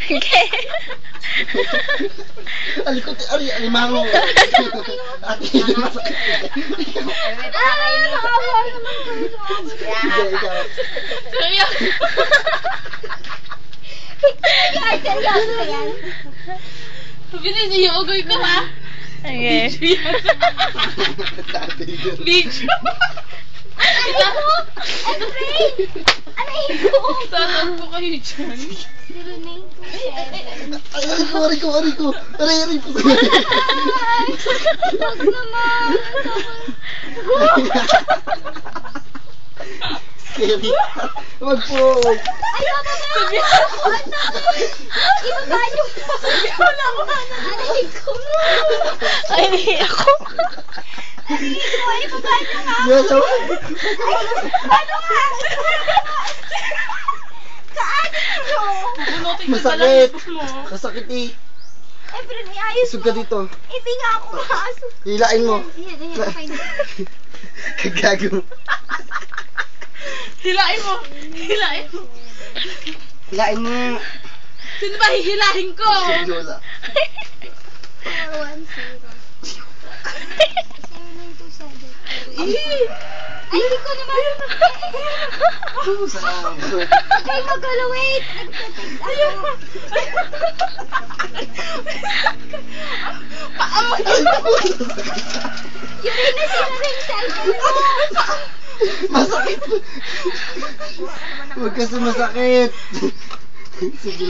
Okay. Alikot, alimango. Ate, hindi masakit. Nakawa naman ko. Seryoso yan. Bilis, iuugoy ko ha. Okay. Video. Ano ko? Efrain! Anahin ko! Tatawag ko kayo dyan. 0927. Ari ko. Aray po. Huwag naman. Scary. Wag po. Ay, bababa! Ibaba niyo po. Anahin ko. Ay, ako. Anahin ko. Ibaba niyo nga. Yes, oh. Ano nga? Kaano niyo? Bunutin ko pala Masakit. yung mo. Masakit eh. Efrain, may ayos Isog mo. ka dito. Hindi nga ako makasok. Hilain mo. Yan, okay na. Kagago. Hilain mo. Hilain mo. Hilain mo. Sino ba hihilahin ko? Si Viola. 410. 0927. Ay, hindi ko naman. Salamat. Ay, magulo, wait. Nagtatig ako. Yun rin na sila rin cellphone mo. Masakit. Huwag kasi masakit. Sige,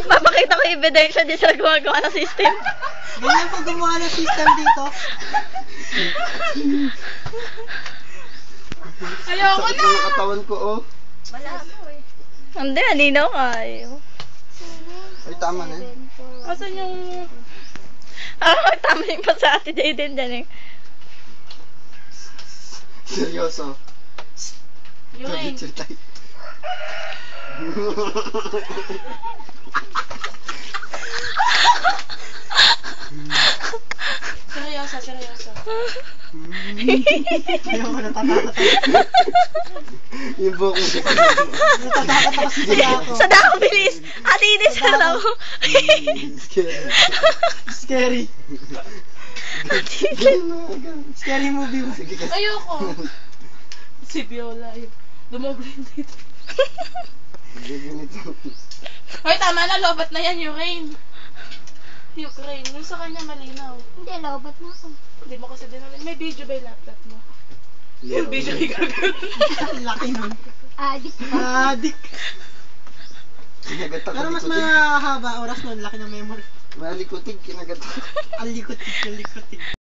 Papakita ko yung ebidensya di sila gumagawa ng system. Ganyan po gumawa ng system dito. Ayoko sakit na. na ng katawan ko, oh. Wala po eh. Hindi, alinaw kayo. Ay, tama na. Asan yung... tama yung pa sa ate Jaden dyan eh. Seryoso. Yun. Picture tayo. Seryoso. Ayaw mo natatakot. Yung buhok mo. Natatakot ako sa ako. Sa dako, bilis! Ate Ines, sa dako. Scary. Scary. Ganun. Scary movie. Sige kasi. Ayoko. Si Viola yun. Dumoble yun dito. Ganito. Hoy, tama na. Lobat na yan, Ukraine. Ukraine. Yung sa kanya malinaw. Hindi, lobat na ako. Hindi mo kasi dinulin. May video ba yung laptop mo? Yung video yung gagawin. Laki nun. Adik. Adik. Kinagat ako Pero mas likotin. mahaba oras nun. Laki ng memory. Malikotig, kinagat ako. Ang likotig.